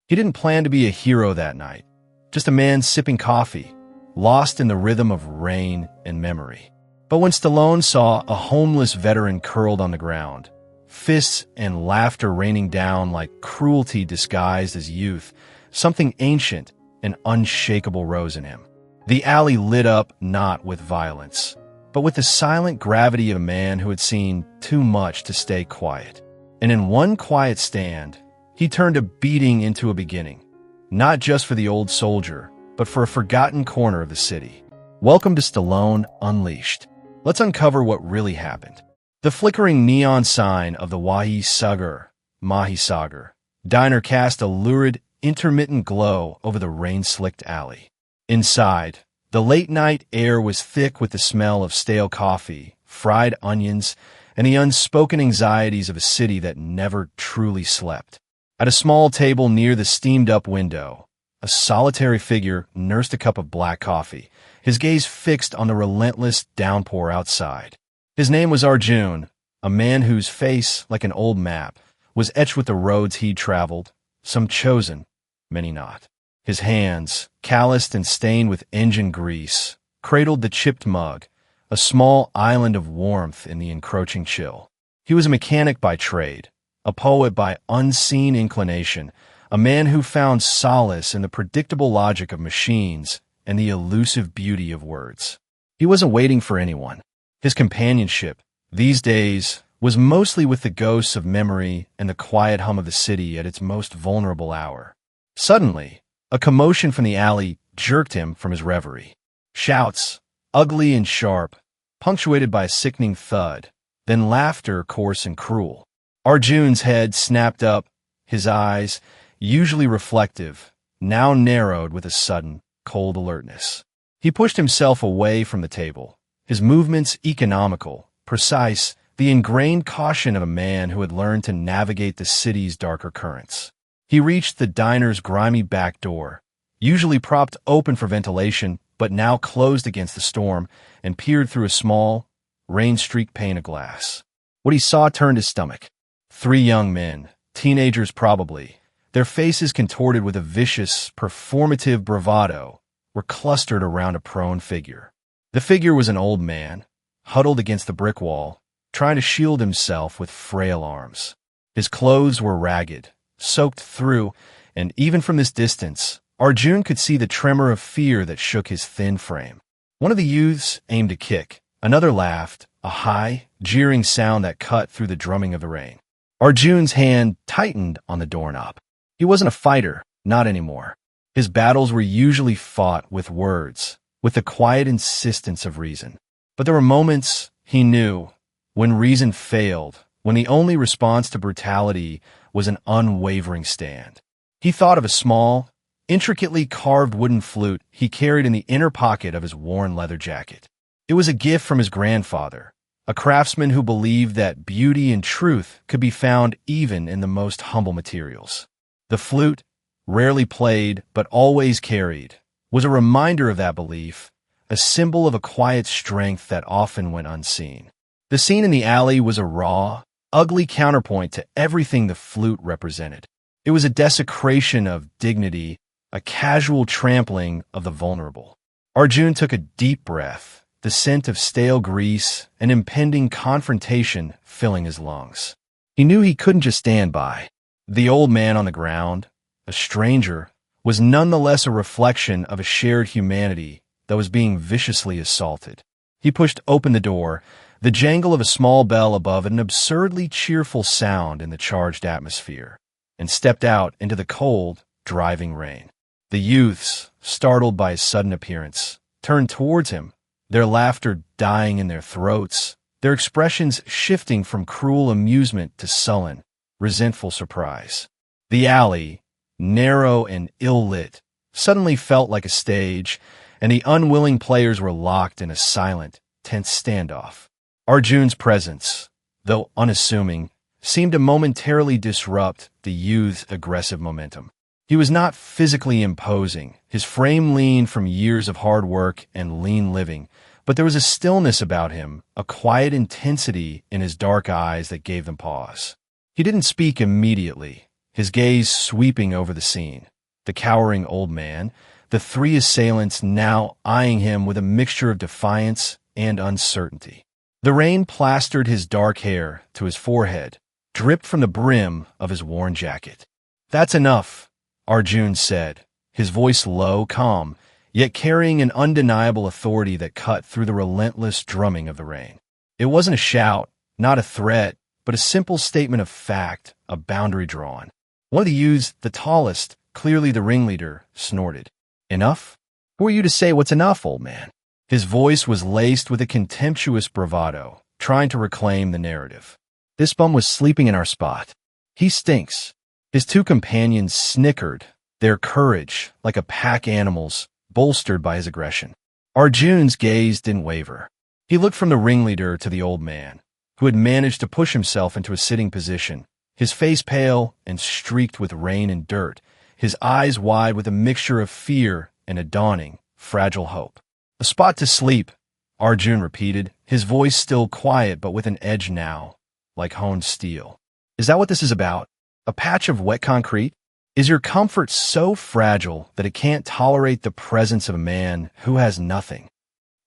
He didn't plan to be a hero that night, just a man sipping coffee, lost in the rhythm of rain and memory. But when Stallone saw a homeless veteran curled on the ground, fists and laughter raining down like cruelty disguised as youth, something ancient and unshakable rose in him. The alley lit up not with violence, but with the silent gravity of a man who had seen too much to stay quiet. And in one quiet stand, he turned a beating into a beginning, not just for the old soldier, but for a forgotten corner of the city. Welcome to Stallone Unleashed. Let's uncover what really happened. The flickering neon sign of the Mahi Sagar diner cast a lurid, intermittent glow over the rain-slicked alley. Inside, the late-night air was thick with the smell of stale coffee, fried onions, and the unspoken anxieties of a city that never truly slept. At a small table near the steamed-up window, a solitary figure nursed a cup of black coffee, his gaze fixed on the relentless downpour outside. His name was Arjun, a man whose face, like an old map, was etched with the roads he'd traveled, some chosen, many not. His hands, calloused and stained with engine grease, cradled the chipped mug, a small island of warmth in the encroaching chill. He was a mechanic by trade, a poet by unseen inclination, a man who found solace in the predictable logic of machines and the elusive beauty of words. He wasn't waiting for anyone. His companionship, these days, was mostly with the ghosts of memory and the quiet hum of the city at its most vulnerable hour. Suddenly, a commotion from the alley jerked him from his reverie. Shouts, ugly and sharp, punctuated by a sickening thud, then laughter coarse and cruel. Arjun's head snapped up, his eyes, usually reflective, now narrowed with a sudden, cold alertness. He pushed himself away from the table, his movements economical, precise, the ingrained caution of a man who had learned to navigate the city's darker currents. He reached the diner's grimy back door, usually propped open for ventilation, but now closed against the storm, and peered through a small, rain-streaked pane of glass. What he saw turned his stomach. 3 young men, teenagers probably, their faces contorted with a vicious, performative bravado, were clustered around a prone figure. The figure was an old man, huddled against the brick wall, trying to shield himself with frail arms. His clothes were ragged, soaked through, and even from this distance, Arjun could see the tremor of fear that shook his thin frame. One of the youths aimed a kick, another laughed, a high, jeering sound that cut through the drumming of the rain. Arjun's hand tightened on the doorknob. He wasn't a fighter, not anymore. His battles were usually fought with words, with the quiet insistence of reason. But there were moments, he knew, when reason failed, when the only response to brutality was an unwavering stand. He thought of a small, intricately carved wooden flute he carried in the inner pocket of his worn leather jacket. It was a gift from his grandfather, a craftsman who believed that beauty and truth could be found even in the most humble materials. The flute, rarely played but always carried, was a reminder of that belief, a symbol of a quiet strength that often went unseen. The scene in the alley was a raw, ugly counterpoint to everything the flute represented. It was a desecration of dignity, a casual trampling of the vulnerable. Arjun took a deep breath, the scent of stale grease and impending confrontation filling his lungs. He knew he couldn't just stand by. The old man on the ground, a stranger, was nonetheless a reflection of a shared humanity that was being viciously assaulted. He pushed open the door, the jangle of a small bell above it an absurdly cheerful sound in the charged atmosphere, and stepped out into the cold, driving rain. The youths, startled by his sudden appearance, turned towards him, their laughter dying in their throats, their expressions shifting from cruel amusement to sullen, resentful surprise. The alley, narrow and ill-lit, suddenly felt like a stage, and the unwilling players were locked in a silent, tense standoff. Arjun's presence, though unassuming, seemed to momentarily disrupt the youth's aggressive momentum. He was not physically imposing, his frame lean from years of hard work and lean living, but there was a stillness about him, a quiet intensity in his dark eyes that gave them pause. He didn't speak immediately. his gaze sweeping over the scene. The cowering old man, the three assailants now eyeing him with a mixture of defiance and uncertainty. The rain plastered his dark hair to his forehead, dripped from the brim of his worn jacket. "That's enough," Arjun said, his voice low, calm, yet carrying an undeniable authority that cut through the relentless drumming of the rain. It wasn't a shout, not a threat, but a simple statement of fact, a boundary drawn. One of the youths, the tallest, clearly the ringleader, snorted. "Enough? Who are you to say what's enough, old man?" His voice was laced with a contemptuous bravado, trying to reclaim the narrative. "This bum was sleeping in our spot. He stinks." His two companions snickered, their courage, like a pack animal's, bolstered by his aggression. Arjun's gaze didn't waver. He looked from the ringleader to the old man, who had managed to push himself into a sitting position, his face pale and streaked with rain and dirt, his eyes wide with a mixture of fear and a dawning, fragile hope. "A spot to sleep," Arjun repeated, his voice still quiet but with an edge now, like honed steel. "Is that what this is about? A patch of wet concrete? Is your comfort so fragile that it can't tolerate the presence of a man who has nothing?"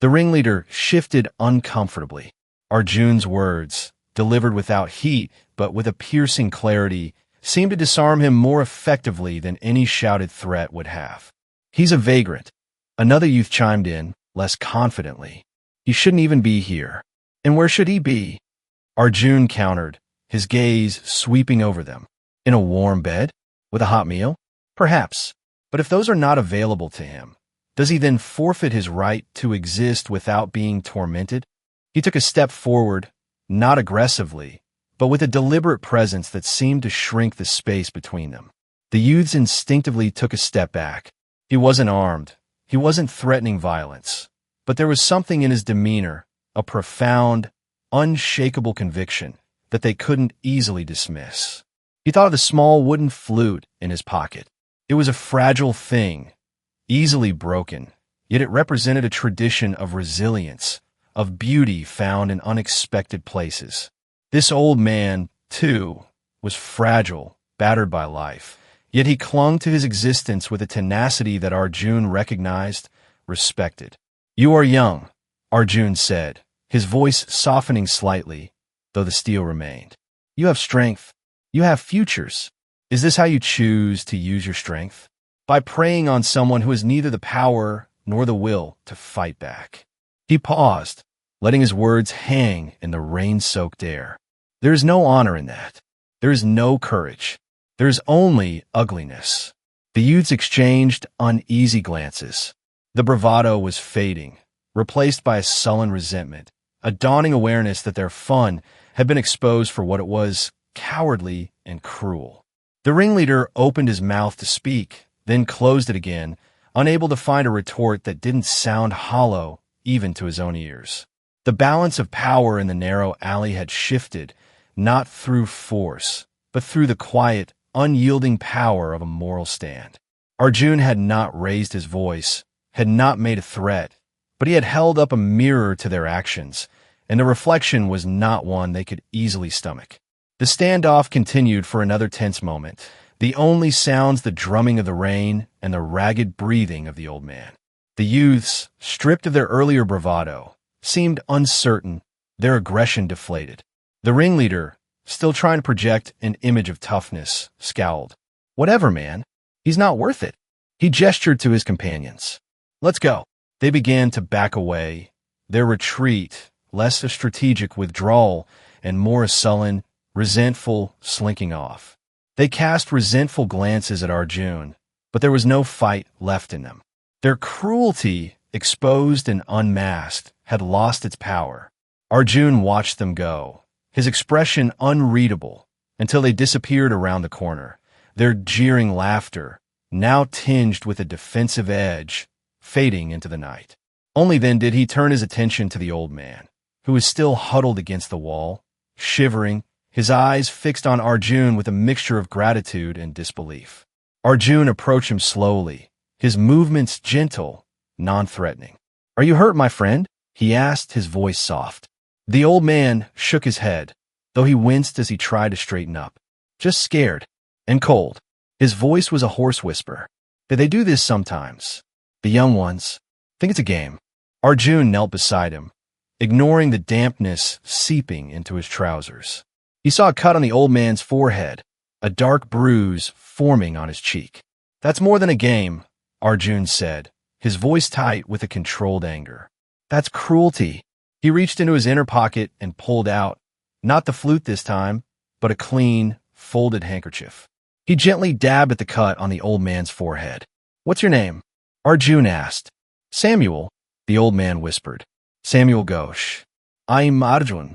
The ringleader shifted uncomfortably. Arjun's words, delivered without heat but with a piercing clarity, seemed to disarm him more effectively than any shouted threat would have. "He's a vagrant," another youth chimed in, less confidently. "He shouldn't even be here." "And where should he be?" Arjun countered, his gaze sweeping over them. "In a warm bed? With a hot meal? Perhaps. But if those are not available to him, does he then forfeit his right to exist without being tormented?" He took a step forward, not aggressively, but with a deliberate presence that seemed to shrink the space between them. The youths instinctively took a step back. He wasn't armed. He wasn't threatening violence. But there was something in his demeanor, a profound, unshakable conviction that they couldn't easily dismiss. He thought of the small wooden flute in his pocket. It was a fragile thing, easily broken, yet it represented a tradition of resilience, of beauty found in unexpected places. This old man, too, was fragile, battered by life, yet he clung to his existence with a tenacity that Arjun recognized, respected. "You are young," Arjun said, his voice softening slightly, though the steel remained. "You have strength. You have futures. Is this how you choose to use your strength? By preying on someone who has neither the power nor the will to fight back?" He paused, letting his words hang in the rain-soaked air. "There is no honor in that. There is no courage. There is only ugliness." The youths exchanged uneasy glances. The bravado was fading, replaced by a sullen resentment, a dawning awareness that their fun had been exposed for what it was, cowardly and cruel. The ringleader opened his mouth to speak, then closed it again, unable to find a retort that didn't sound hollow even to his own ears. The balance of power in the narrow alley had shifted, not through force, but through the quiet, unyielding power of a moral stand. Arjun had not raised his voice, had not made a threat, but he had held up a mirror to their actions, and the reflection was not one they could easily stomach. The standoff continued for another tense moment, the only sounds the drumming of the rain and the ragged breathing of the old man. The youths, stripped of their earlier bravado, seemed uncertain, their aggression deflated. The ringleader, still trying to project an image of toughness, scowled. "Whatever, man. He's not worth it." He gestured to his companions. "Let's go." They began to back away, their retreat less a strategic withdrawal and more a sullen, resentful slinking off. They cast resentful glances at Arjun, but there was no fight left in them. Their cruelty, exposed and unmasked, had lost its power. Arjun watched them go, his expression unreadable, until they disappeared around the corner, their jeering laughter, now tinged with a defensive edge, fading into the night. Only then did he turn his attention to the old man, who was still huddled against the wall, shivering, his eyes fixed on Arjun with a mixture of gratitude and disbelief. Arjun approached him slowly, his movements gentle, non-threatening. "Are you hurt, my friend?" he asked, his voice soft. The old man shook his head, though he winced as he tried to straighten up. "Just scared." and cold. His voice was a hoarse whisper. Did they do this sometimes? The young ones. Think it's a game. Arjun knelt beside him, ignoring the dampness seeping into his trousers. He saw a cut on the old man's forehead, a dark bruise forming on his cheek. That's more than a game, Arjun said, his voice tight with a controlled anger. That's cruelty. He reached into his inner pocket and pulled out, not the flute this time, but a clean, folded handkerchief. He gently dabbed at the cut on the old man's forehead. What's your name? Arjun asked. Samuel, the old man whispered. Samuel Ghosh. I'm Arjun.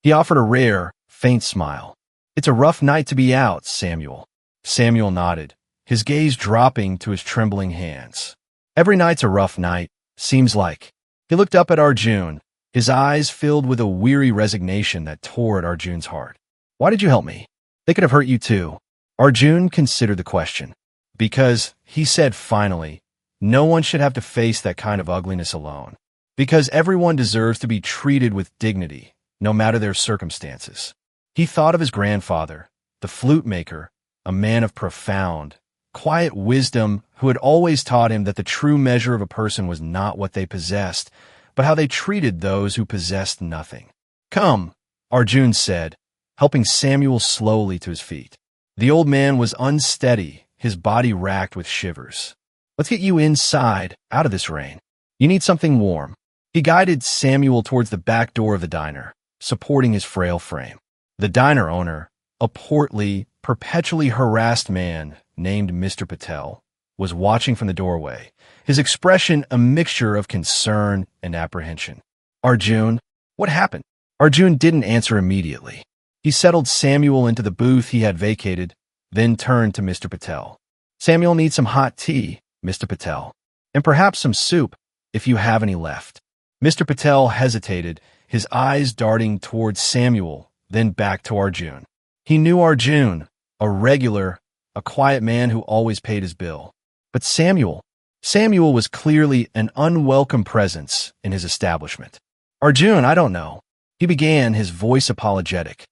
He offered a rare, faint smile. It's a rough night to be out, Samuel. Samuel nodded, his gaze dropping to his trembling hands. Every night's a rough night, seems like. He looked up at Arjun, his eyes filled with a weary resignation that tore at Arjun's heart. Why did you help me? They could have hurt you too. Arjun considered the question. Because, he said finally, no one should have to face that kind of ugliness alone. Because everyone deserves to be treated with dignity, no matter their circumstances. He thought of his grandfather, the flute maker, a man of profound, quiet wisdom who had always taught him that the true measure of a person was not what they possessed, but how they treated those who possessed nothing. Come, Arjun said, helping Samuel slowly to his feet. The old man was unsteady, his body racked with shivers. Let's get you inside, out of this rain. You need something warm. He guided Samuel towards the back door of the diner, supporting his frail frame. The diner owner, a portly, perpetually harassed man named Mr. Patel, was watching from the doorway, his expression a mixture of concern and apprehension. Arjun, what happened? Arjun didn't answer immediately. He settled Samuel into the booth he had vacated, then turned to Mr. Patel. Samuel needs some hot tea, Mr. Patel, and perhaps some soup, if you have any left. Mr. Patel hesitated, his eyes darting towards Samuel, then back to Arjun. He knew Arjun, a regular, a quiet man who always paid his bill. But Samuel was clearly an unwelcome presence in his establishment. Arjun, I don't know. He began, his voice apologetic.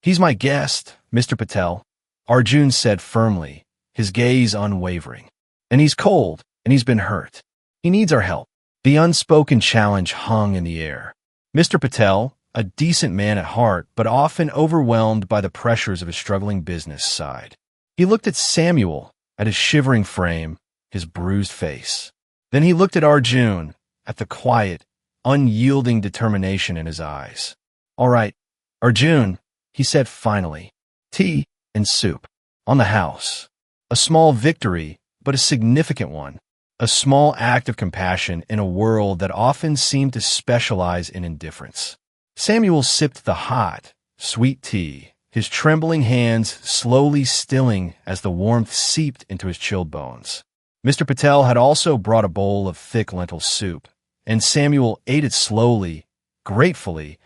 He's my guest, Mr. Patel, Arjun said firmly, his gaze unwavering. And he's cold, and he's been hurt. He needs our help. The unspoken challenge hung in the air. Mr. Patel, a decent man at heart, but often overwhelmed by the pressures of his struggling business side. He looked at Samuel, at his shivering frame, his bruised face. Then he looked at Arjun, at the quiet, unyielding determination in his eyes. All right, Arjun, he said finally. Tea and soup. On the house. A small victory, but a significant one. A small act of compassion in a world that often seemed to specialize in indifference. Samuel sipped the hot, sweet tea, his trembling hands slowly stilling as the warmth seeped into his chilled bones. Mr. Patel had also brought a bowl of thick lentil soup, and Samuel ate it slowly, gratefully,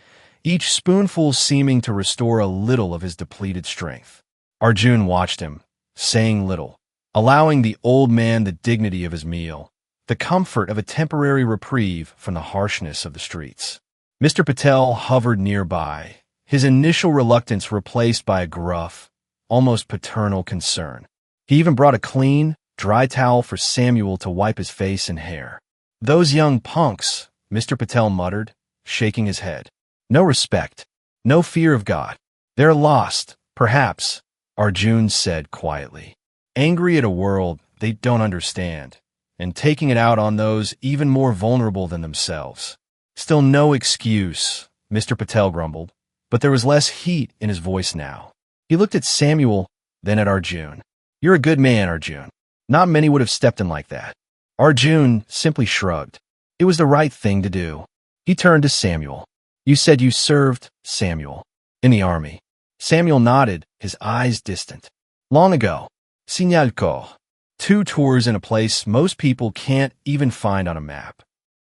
each spoonful seeming to restore a little of his depleted strength. Arjun watched him, saying little, allowing the old man the dignity of his meal, the comfort of a temporary reprieve from the harshness of the streets. Mr. Patel hovered nearby, his initial reluctance replaced by a gruff, almost paternal concern. He even brought a clean, dry towel for Samuel to wipe his face and hair. Those young punks, Mr. Patel muttered, shaking his head. No respect, no fear of God. They're lost, perhaps, Arjun said quietly. Angry at a world they don't understand, and taking it out on those even more vulnerable than themselves. Still no excuse, Mr. Patel grumbled, but there was less heat in his voice now. He looked at Samuel, then at Arjun. You're a good man, Arjun. Not many would have stepped in like that. Arjun simply shrugged. It was the right thing to do. He turned to Samuel. You said you served, Samuel, in the army. Samuel nodded, his eyes distant. Long ago. Signal Corps. 2 tours in a place most people can't even find on a map.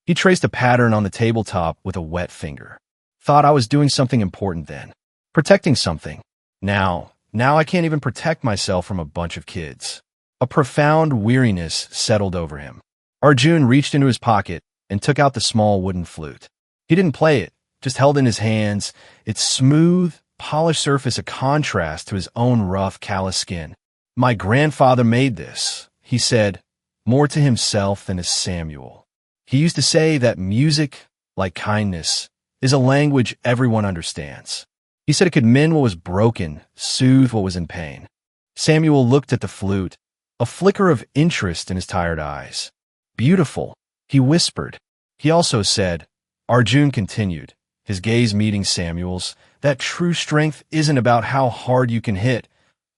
He traced a pattern on the tabletop with a wet finger. Thought I was doing something important then. Protecting something. Now I can't even protect myself from a bunch of kids. A profound weariness settled over him. Arjun reached into his pocket and took out the small wooden flute. He didn't play it, just held in his hands, its smooth, polished surface a contrast to his own rough, callous skin. "My grandfather made this," he said, more to himself than to Samuel. He used to say that music, like kindness, is a language everyone understands. He said it could mend what was broken, soothe what was in pain. Samuel looked at the flute, a flicker of interest in his tired eyes. "Beautiful," he whispered. He also said, Arjun continued, his gaze meeting Samuel's, "that true strength isn't about how hard you can hit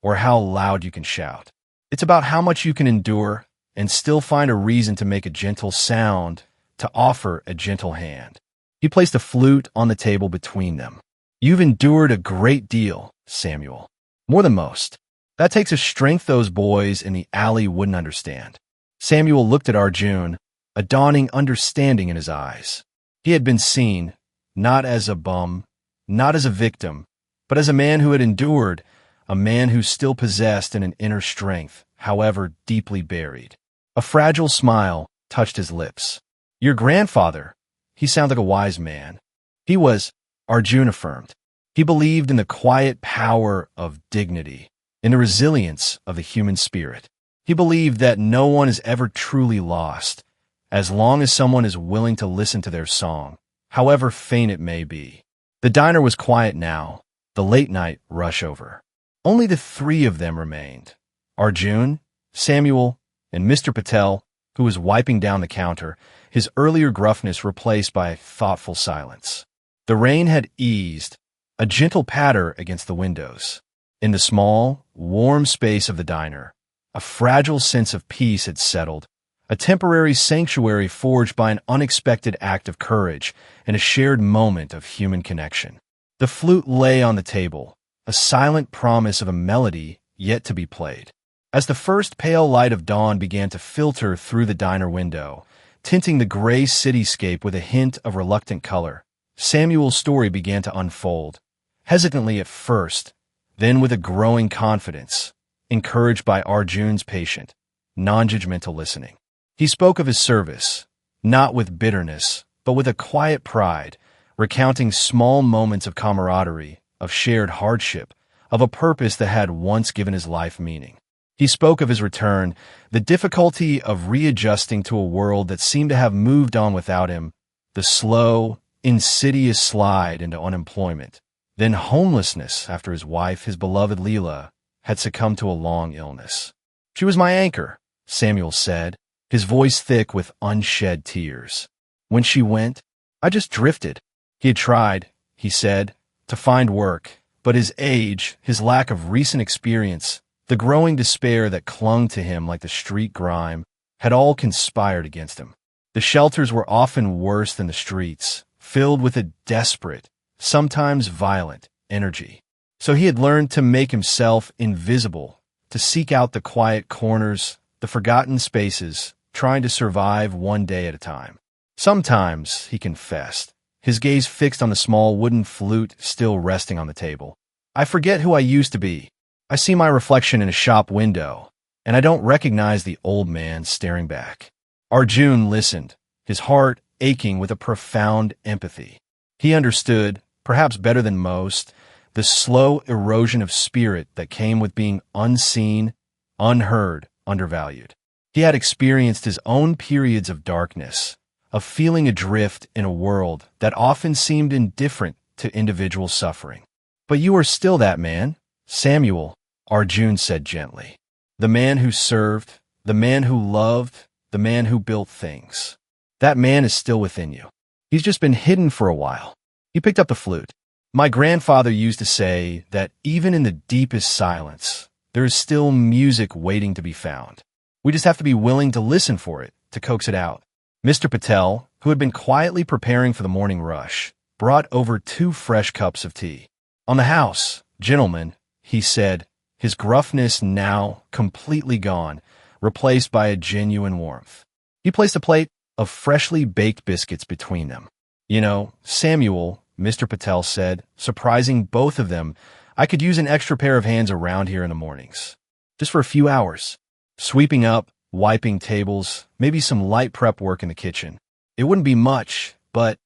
or how loud you can shout. It's about how much you can endure and still find a reason to make a gentle sound, to offer a gentle hand." He placed a flute on the table between them. "You've endured a great deal, Samuel. More than most. That takes a strength those boys in the alley wouldn't understand." Samuel looked at Arjun, a dawning understanding in his eyes. He had been seen, not as a bum, not as a victim, but as a man who had endured, a man who still possessed an inner strength, however deeply buried. A fragile smile touched his lips. "Your grandfather," he sounded like a wise man. "He was," Arjun affirmed. "He believed in the quiet power of dignity, in the resilience of the human spirit. He believed that no one is ever truly lost, as long as someone is willing to listen to their song, however faint it may be." The diner was quiet now, the late-night rush over. Only the three of them remained, Arjun, Samuel, and Mr. Patel, who was wiping down the counter, his earlier gruffness replaced by thoughtful silence. The rain had eased, a gentle patter against the windows. In the small, warm space of the diner, a fragile sense of peace had settled, a temporary sanctuary forged by an unexpected act of courage and a shared moment of human connection. The flute lay on the table, a silent promise of a melody yet to be played. As the first pale light of dawn began to filter through the diner window, tinting the gray cityscape with a hint of reluctant color, Samuel's story began to unfold, hesitantly at first, then with a growing confidence, encouraged by Arjun's patient, non-judgmental listening. He spoke of his service, not with bitterness, but with a quiet pride, recounting small moments of camaraderie, of shared hardship, of a purpose that had once given his life meaning. He spoke of his return, the difficulty of readjusting to a world that seemed to have moved on without him, the slow, insidious slide into unemployment, then homelessness after his wife, his beloved Leela, had succumbed to a long illness. "She was my anchor," Samuel said, his voice thick with unshed tears. "When she went, I just drifted." He had tried, he said, to find work, but his age, his lack of recent experience, the growing despair that clung to him like the street grime, had all conspired against him. The shelters were often worse than the streets, filled with a desperate, sometimes violent, energy. So he had learned to make himself invisible, to seek out the quiet corners, the forgotten spaces, trying to survive one day at a time. Sometimes, he confessed, his gaze fixed on the small wooden flute still resting on the table. "I forget who I used to be. I see my reflection in a shop window, and I don't recognize the old man staring back." Arjun listened, his heart aching with a profound empathy. He understood, perhaps better than most, the slow erosion of spirit that came with being unseen, unheard, undervalued. He had experienced his own periods of darkness, of feeling adrift in a world that often seemed indifferent to individual suffering. "But you are still that man, Samuel," Arjun said gently. "The man who served, the man who loved, the man who built things. That man is still within you. He's just been hidden for a while." He picked up the flute. "My grandfather used to say that even in the deepest silence, there is still music waiting to be found. We just have to be willing to listen for it, to coax it out." Mr. Patel, who had been quietly preparing for the morning rush, brought over 2 fresh cups of tea. "On the house, gentlemen," he said, his gruffness now completely gone, replaced by a genuine warmth. He placed a plate of freshly baked biscuits between them. "You know, Samuel," Mr. Patel said, surprising both of them, "I could use an extra pair of hands around here in the mornings. Just for a few hours. Sweeping up, wiping tables, maybe some light prep work in the kitchen. It wouldn't be much, but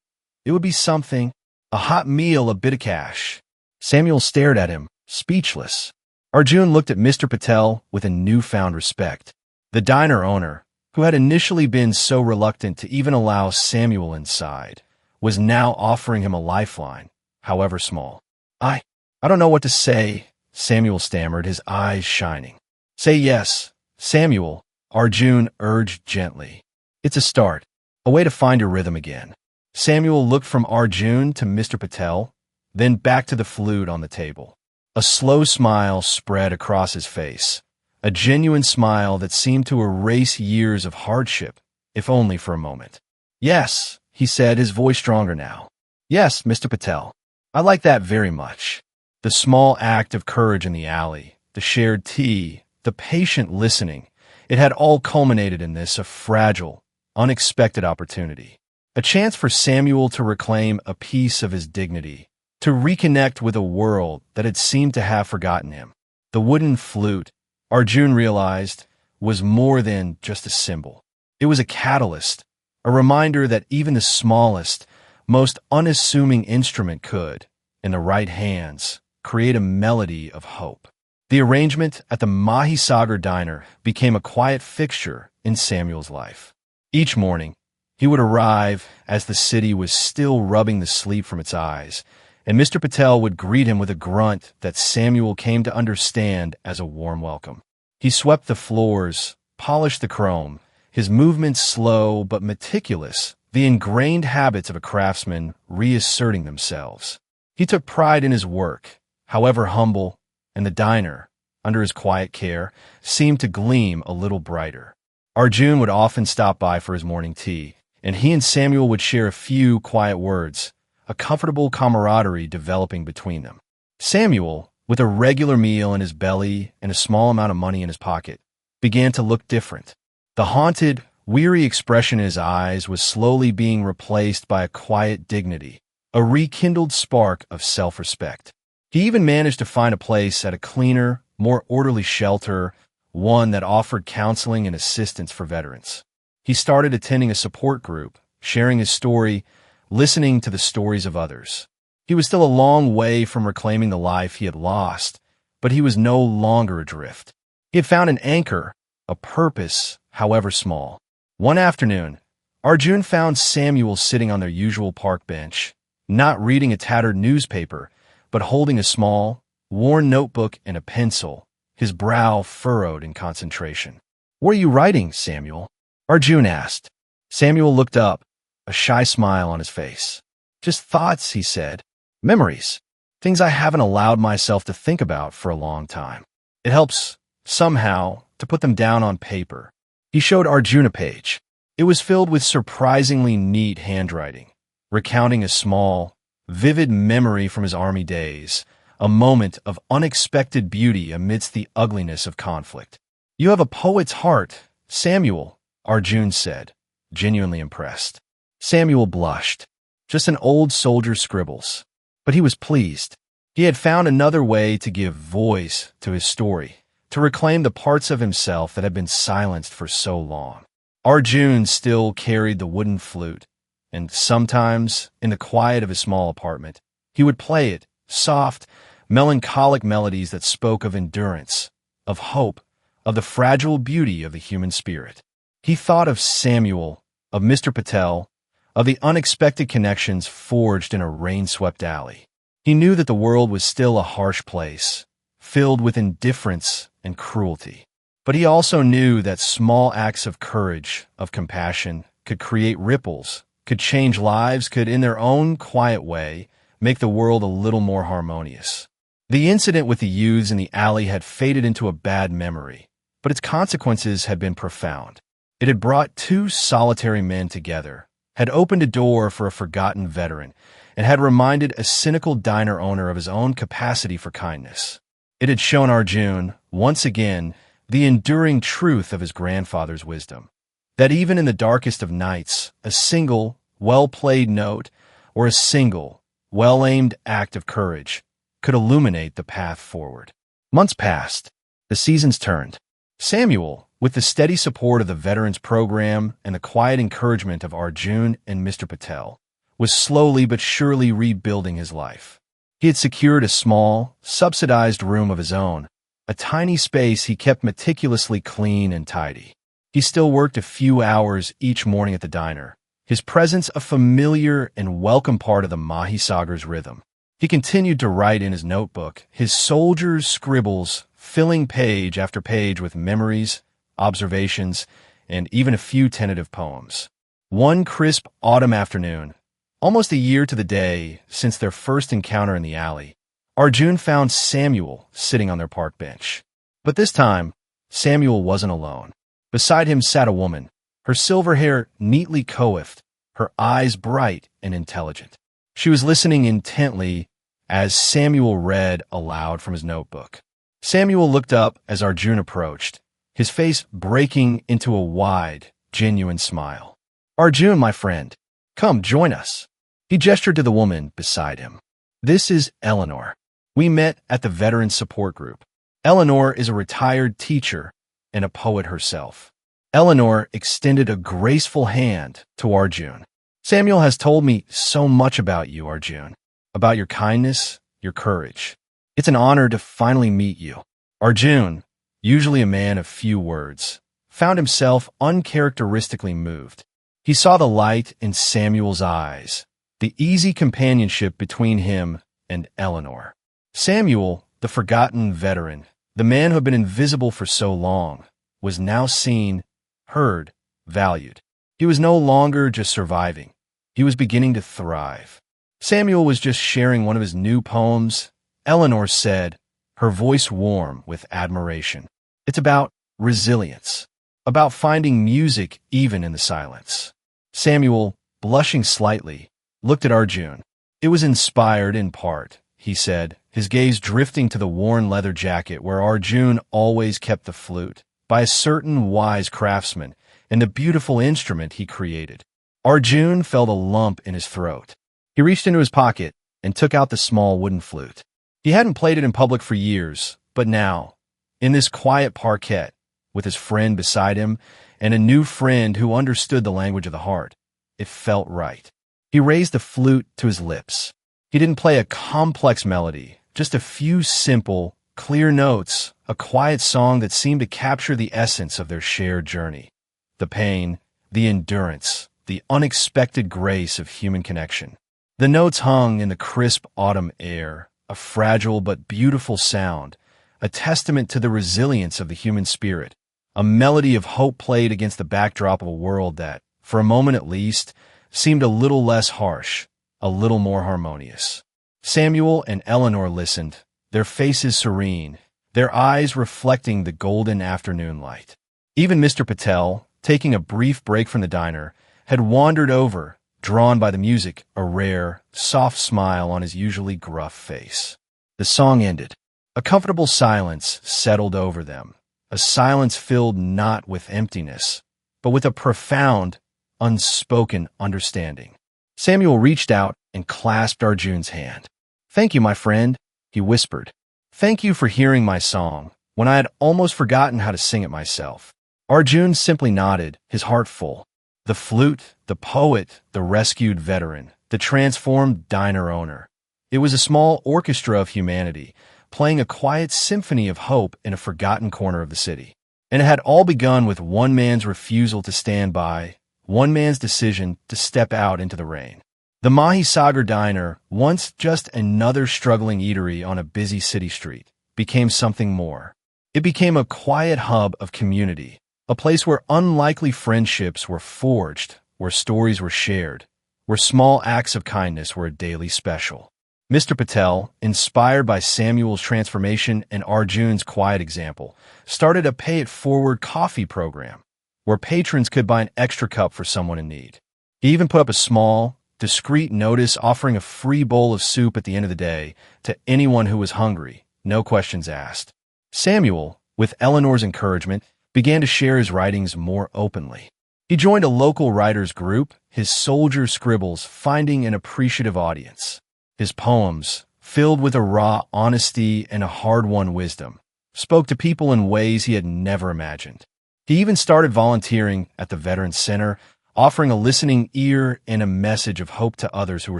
it would be something. A hot meal, a bit of cash." Samuel stared at him, speechless. Arjun looked at Mr. Patel with a newfound respect. The diner owner, who had initially been so reluctant to even allow Samuel inside, was now offering him a lifeline, however small. I don't know what to say, Samuel stammered, his eyes shining. Say yes, Samuel, Arjun urged gently. It's a start, a way to find your rhythm again. Samuel looked from Arjun to Mr. Patel, then back to the flute on the table. A slow smile spread across his face, a genuine smile that seemed to erase years of hardship, if only for a moment. Yes, he said, his voice stronger now. Yes, Mr. Patel. I like that very much. The small act of courage in the alley, the shared tea, the patient listening, it had all culminated in this, a fragile, unexpected opportunity. A chance for Samuel to reclaim a piece of his dignity, to reconnect with a world that had seemed to have forgotten him. The wooden flute, Arjun realized, was more than just a symbol. It was a catalyst, a reminder that even the smallest, most unassuming instrument could, in the right hands, create a melody of hope. The arrangement at the Mahisagar diner became a quiet fixture in Samuel's life. Each morning, he would arrive as the city was still rubbing the sleep from its eyes, and Mr. Patel would greet him with a grunt that Samuel came to understand as a warm welcome. He swept the floors, polished the chrome, his movements slow but meticulous, the ingrained habits of a craftsman reasserting themselves. He took pride in his work, however humble, and the diner, under his quiet care, seemed to gleam a little brighter. Arjun would often stop by for his morning tea, and he and Samuel would share a few quiet words, a comfortable camaraderie developing between them. Samuel, with a regular meal in his belly and a small amount of money in his pocket, began to look different. The haunted, weary expression in his eyes was slowly being replaced by a quiet dignity, a rekindled spark of self-respect. He even managed to find a place at a cleaner, more orderly shelter, one that offered counseling and assistance for veterans. He started attending a support group, sharing his story, listening to the stories of others. He was still a long way from reclaiming the life he had lost, but he was no longer adrift. He had found an anchor, a purpose, however small. One afternoon, Arjun found Samuel sitting on their usual park bench, not reading a tattered newspaper, but holding a small, worn notebook and a pencil, his brow furrowed in concentration. "What are you writing, Samuel?" Arjun asked. Samuel looked up, a shy smile on his face. "Just thoughts," he said. "Memories. Things I haven't allowed myself to think about for a long time. It helps, somehow, to put them down on paper." He showed Arjun a page. It was filled with surprisingly neat handwriting, recounting a small, vivid memory from his army days, a moment of unexpected beauty amidst the ugliness of conflict. "You have a poet's heart, Samuel," Arjun said, genuinely impressed. Samuel blushed. Just an old soldier's scribbles. But he was pleased. He had found another way to give voice to his story, to reclaim the parts of himself that had been silenced for so long. Arjun still carried the wooden flute, and sometimes, in the quiet of his small apartment, he would play it, soft, melancholic melodies that spoke of endurance, of hope, of the fragile beauty of the human spirit. He thought of Samuel, of Mr. Patel, of the unexpected connections forged in a rain-swept alley. He knew that the world was still a harsh place, filled with indifference and cruelty. But he also knew that small acts of courage, of compassion, could create ripples, could change lives, could, in their own quiet way, make the world a little more harmonious. The incident with the youths in the alley had faded into a bad memory, but its consequences had been profound. It had brought two solitary men together, had opened a door for a forgotten veteran, and had reminded a cynical diner owner of his own capacity for kindness. It had shown Arjun, once again, the enduring truth of his grandfather's wisdom, that even in the darkest of nights, a single, well-played note, or a single, well-aimed act of courage could illuminate the path forward. Months passed. The seasons turned. Samuel, with the steady support of the Veterans Program and the quiet encouragement of Arjun and Mr. Patel, was slowly but surely rebuilding his life. He had secured a small, subsidized room of his own, a tiny space he kept meticulously clean and tidy. He still worked a few hours each morning at the diner, his presence a familiar and welcome part of the Mahisagar's rhythm. He continued to write in his notebook, his soldier's scribbles filling page after page with memories, observations, and even a few tentative poems. One crisp autumn afternoon, almost a year to the day since their first encounter in the alley, Arjun found Samuel sitting on their park bench. But this time, Samuel wasn't alone. Beside him sat a woman, her silver hair neatly coiffed, her eyes bright and intelligent. She was listening intently as Samuel read aloud from his notebook. Samuel looked up as Arjun approached, his face breaking into a wide, genuine smile. "Arjun, my friend, come, join us." He gestured to the woman beside him. "This is Eleanor. We met at the Veteran Support Group. Eleanor is a retired teacher and a poet herself." Eleanor extended a graceful hand to Arjun. "Samuel has told me so much about you, Arjun, about your kindness, your courage. It's an honor to finally meet you." Arjun, usually a man of few words, found himself uncharacteristically moved. He saw the light in Samuel's eyes, the easy companionship between him and Eleanor. Samuel, the forgotten veteran, the man who had been invisible for so long, was now seen, heard, valued. He was no longer just surviving. He was beginning to thrive. Samuel was just sharing one of his new poems, Eleanor said, her voice warm with admiration. "It's about resilience, about finding music even in the silence." Samuel, blushing slightly, looked at Arjun. "It was inspired in part," he said, his gaze drifting to the worn leather jacket where Arjun always kept the flute, "by a certain wise craftsman and the beautiful instrument he created." Arjun felt a lump in his throat. He reached into his pocket and took out the small wooden flute. He hadn't played it in public for years, but now, in this quiet parquet, with his friend beside him and a new friend who understood the language of the heart, it felt right. He raised the flute to his lips. He didn't play a complex melody, just a few simple, clear notes, a quiet song that seemed to capture the essence of their shared journey. The pain, the endurance, the unexpected grace of human connection. The notes hung in the crisp autumn air, a fragile but beautiful sound, a testament to the resilience of the human spirit, a melody of hope played against the backdrop of a world that, for a moment at least, seemed a little less harsh, a little more harmonious. Samuel and Eleanor listened, their faces serene, their eyes reflecting the golden afternoon light. Even Mr. Patel, taking a brief break from the diner, had wandered over, drawn by the music, a rare, soft smile on his usually gruff face. The song ended. A comfortable silence settled over them, a silence filled not with emptiness, but with a profound, unspoken understanding. Samuel reached out and clasped Arjun's hand. "Thank you, my friend," he whispered. "Thank you for hearing my song, when I had almost forgotten how to sing it myself." Arjun simply nodded, his heart full. The flute, the poet, the rescued veteran, the transformed diner owner. It was a small orchestra of humanity, playing a quiet symphony of hope in a forgotten corner of the city. And it had all begun with one man's refusal to stand by, one man's decision to step out into the rain. The Mahisagar Diner, once just another struggling eatery on a busy city street, became something more. It became a quiet hub of community, a place where unlikely friendships were forged, where stories were shared, where small acts of kindness were a daily special. Mr. Patel, inspired by Samuel's transformation and Arjun's quiet example, started a pay-it-forward coffee program, where patrons could buy an extra cup for someone in need. He even put up a small, discreet notice offering a free bowl of soup at the end of the day to anyone who was hungry, no questions asked. Samuel, with Eleanor's encouragement, began to share his writings more openly. He joined a local writers group, his soldier scribbles finding an appreciative audience. His poems, filled with a raw honesty and a hard-won wisdom, spoke to people in ways he had never imagined. He even started volunteering at the Veterans Center, offering a listening ear and a message of hope to others who were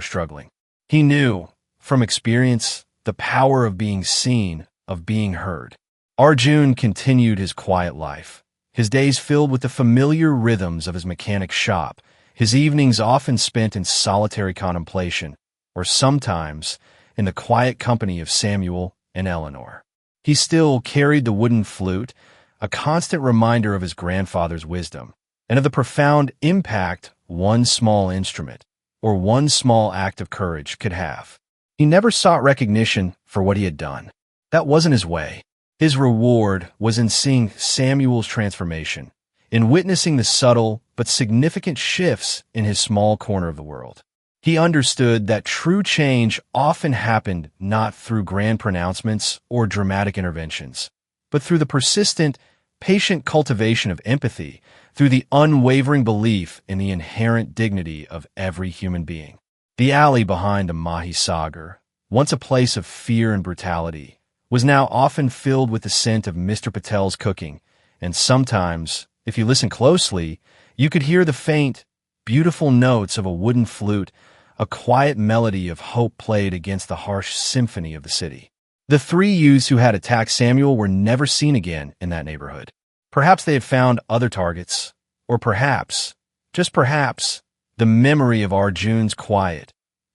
struggling. He knew, from experience, the power of being seen, of being heard. Arjun continued his quiet life, his days filled with the familiar rhythms of his mechanic shop, his evenings often spent in solitary contemplation, or sometimes in the quiet company of Samuel and Eleanor. He still carried the wooden flute, a constant reminder of his grandfather's wisdom, and of the profound impact one small instrument, or one small act of courage, could have. He never sought recognition for what he had done. That wasn't his way. His reward was in seeing Samuel's transformation, in witnessing the subtle but significant shifts in his small corner of the world. He understood that true change often happened not through grand pronouncements or dramatic interventions, but through the persistent, patient cultivation of empathy, through the unwavering belief in the inherent dignity of every human being. The alley behind the Mahi Sagar, once a place of fear and brutality, was now often filled with the scent of Mr. Patel's cooking, and sometimes, if you listen closely, you could hear the faint, beautiful notes of a wooden flute, a quiet melody of hope played against the harsh symphony of the city. The three youths who had attacked Samuel were never seen again in that neighborhood. Perhaps they had found other targets, or perhaps, just perhaps, the memory of Arjun's quiet,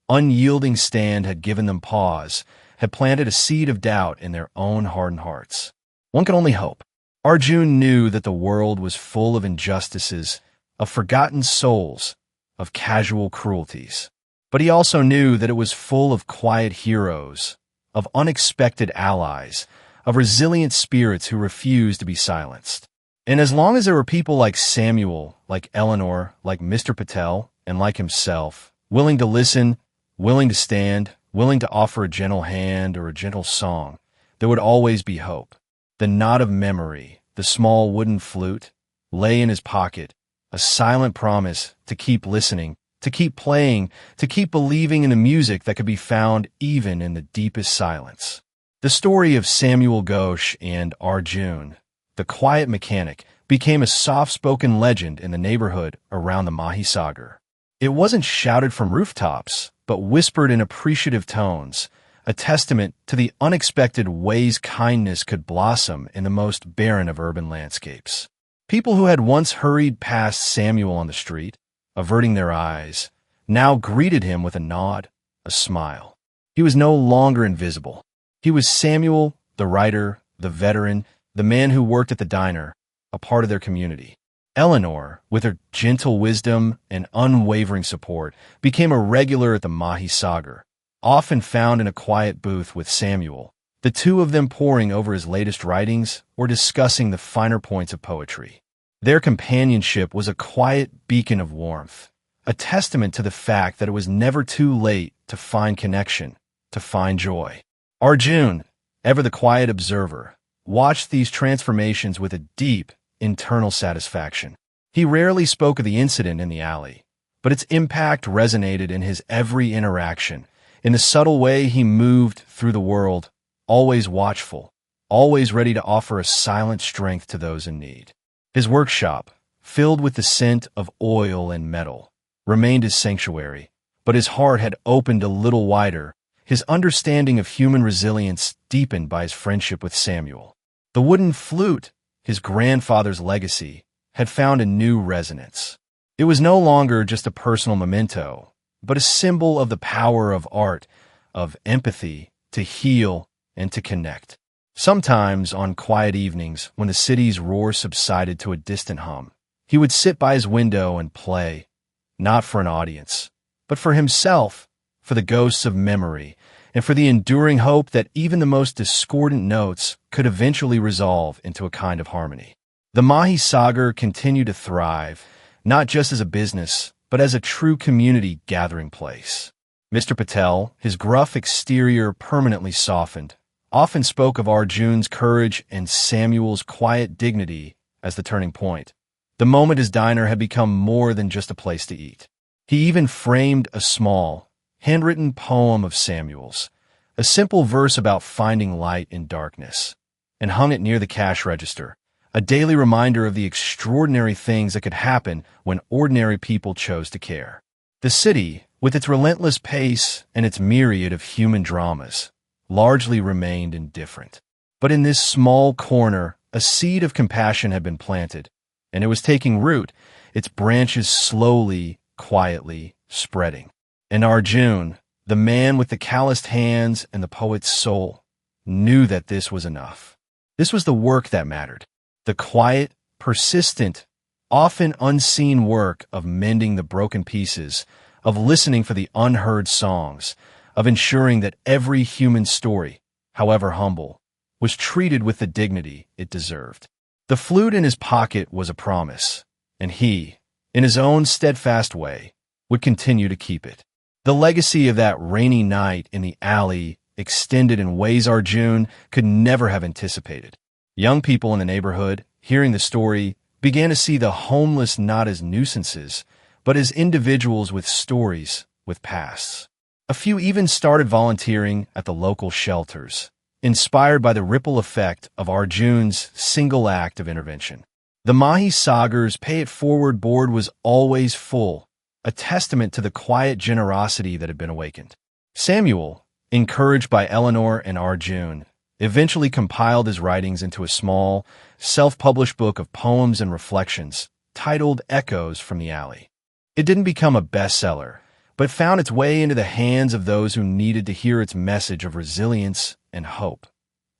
unyielding stand had given them pause, had planted a seed of doubt in their own hardened hearts. One could only hope. Arjun knew that the world was full of injustices, of forgotten souls, of casual cruelties. But he also knew that it was full of quiet heroes, of unexpected allies, of resilient spirits who refused to be silenced. And as long as there were people like Samuel, like Eleanor, like Mr. Patel, and like himself, willing to listen, willing to stand, willing to offer a gentle hand or a gentle song, there would always be hope. The knot of memory, the small wooden flute, lay in his pocket, a silent promise to keep listening, to keep playing, to keep believing in the music that could be found even in the deepest silence. The story of Samuel Ghosh and Arjun, the quiet mechanic, became a soft-spoken legend in the neighborhood around the Mahi Sagar. It wasn't shouted from rooftops, but whispered in appreciative tones, a testament to the unexpected ways kindness could blossom in the most barren of urban landscapes. People who had once hurried past Samuel on the street, averting their eyes, now greeted him with a nod, a smile. He was no longer invisible. He was Samuel, the writer, the veteran, the man who worked at the diner, a part of their community. Eleanor, with her gentle wisdom and unwavering support, became a regular at the Mahi Sagar, often found in a quiet booth with Samuel, the two of them poring over his latest writings or discussing the finer points of poetry. Their companionship was a quiet beacon of warmth, a testament to the fact that it was never too late to find connection, to find joy. Arjun, ever the quiet observer, watched these transformations with a deep, internal satisfaction. He rarely spoke of the incident in the alley, but its impact resonated in his every interaction, in the subtle way he moved through the world, always watchful, always ready to offer a silent strength to those in need. His workshop, filled with the scent of oil and metal, remained his sanctuary, but his heart had opened a little wider, his understanding of human resilience deepened by his friendship with Samuel. The wooden flute, his grandfather's legacy, had found a new resonance. It was no longer just a personal memento, but a symbol of the power of art, of empathy, to heal and to connect. Sometimes, on quiet evenings, when the city's roar subsided to a distant hum, he would sit by his window and play, not for an audience, but for himself, for the ghosts of memory, and for the enduring hope that even the most discordant notes could eventually resolve into a kind of harmony. The Mahi Sagar continued to thrive, not just as a business, but as a true community gathering place. Mr. Patel, his gruff exterior permanently softened, often spoke of Arjun's courage and Samuel's quiet dignity as the turning point. The moment his diner had become more than just a place to eat. He even framed a small, handwritten poem of Samuel's, a simple verse about finding light in darkness, and hung it near the cash register, a daily reminder of the extraordinary things that could happen when ordinary people chose to care. The city, with its relentless pace and its myriad of human dramas, largely remained indifferent. But in this small corner, a seed of compassion had been planted, and it was taking root, its branches slowly, quietly spreading. And Arjun, the man with the calloused hands and the poet's soul, knew that this was enough. This was the work that mattered. The quiet, persistent, often unseen work of mending the broken pieces, of listening for the unheard songs, of ensuring that every human story, however humble, was treated with the dignity it deserved. The flute in his pocket was a promise, and he, in his own steadfast way, would continue to keep it. The legacy of that rainy night in the alley extended in ways Arjun could never have anticipated. Young people in the neighborhood, hearing the story, began to see the homeless not as nuisances, but as individuals with stories, with pasts. A few even started volunteering at the local shelters, inspired by the ripple effect of Arjun's single act of intervention. The Mahi Sagar's Pay It Forward board was always full, a testament to the quiet generosity that had been awakened. Samuel, encouraged by Eleanor and Arjun, eventually compiled his writings into a small, self-published book of poems and reflections titled Echoes from the Alley. It didn't become a bestseller, but found its way into the hands of those who needed to hear its message of resilience and hope.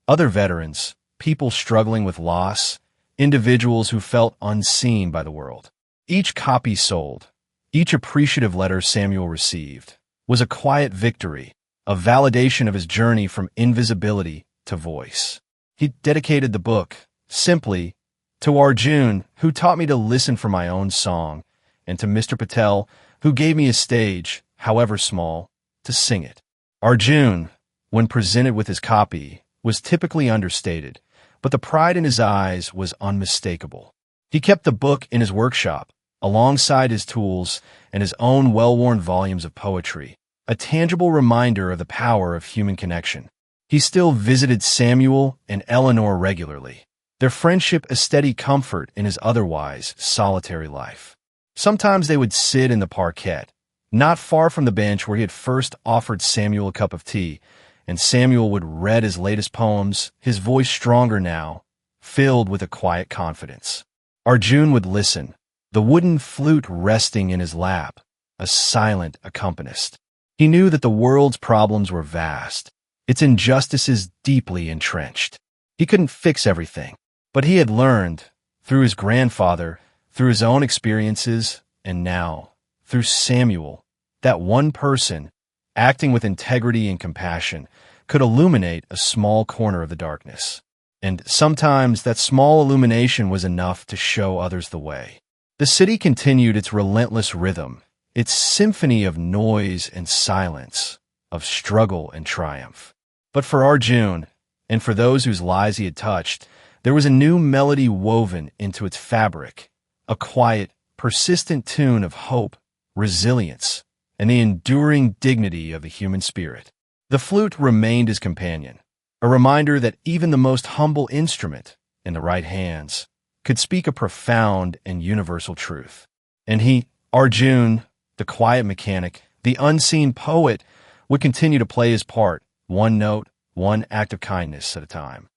Other veterans, people struggling with loss, individuals who felt unseen by the world. Each copy sold, each appreciative letter Samuel received, was a quiet victory, a validation of his journey from invisibility to voice. He dedicated the book, simply, to Arjun, who taught me to listen for my own song, and to Mr. Patel, who gave me a stage, however small, to sing it. Arjun, when presented with his copy, was typically understated, but the pride in his eyes was unmistakable. He kept the book in his workshop, alongside his tools and his own well-worn volumes of poetry, a tangible reminder of the power of human connection. He still visited Samuel and Eleanor regularly, their friendship a steady comfort in his otherwise solitary life. Sometimes they would sit in the parquet, not far from the bench where he had first offered Samuel a cup of tea, and Samuel would read his latest poems, his voice stronger now, filled with a quiet confidence. Arjun would listen, the wooden flute resting in his lap, a silent accompanist. He knew that the world's problems were vast, its injustices deeply entrenched. He couldn't fix everything, but he had learned, through his grandfather, through his own experiences, and now, through Samuel, that one person, acting with integrity and compassion, could illuminate a small corner of the darkness. And sometimes that small illumination was enough to show others the way. The city continued its relentless rhythm, its symphony of noise and silence, of struggle and triumph. But for Arjun, and for those whose lives he had touched, there was a new melody woven into its fabric, a quiet, persistent tune of hope, resilience, and the enduring dignity of the human spirit. The flute remained his companion, a reminder that even the most humble instrument, in the right hands, could speak a profound and universal truth. And he, Arjun, the quiet mechanic, the unseen poet, would continue to play his part, one note, one act of kindness at a time.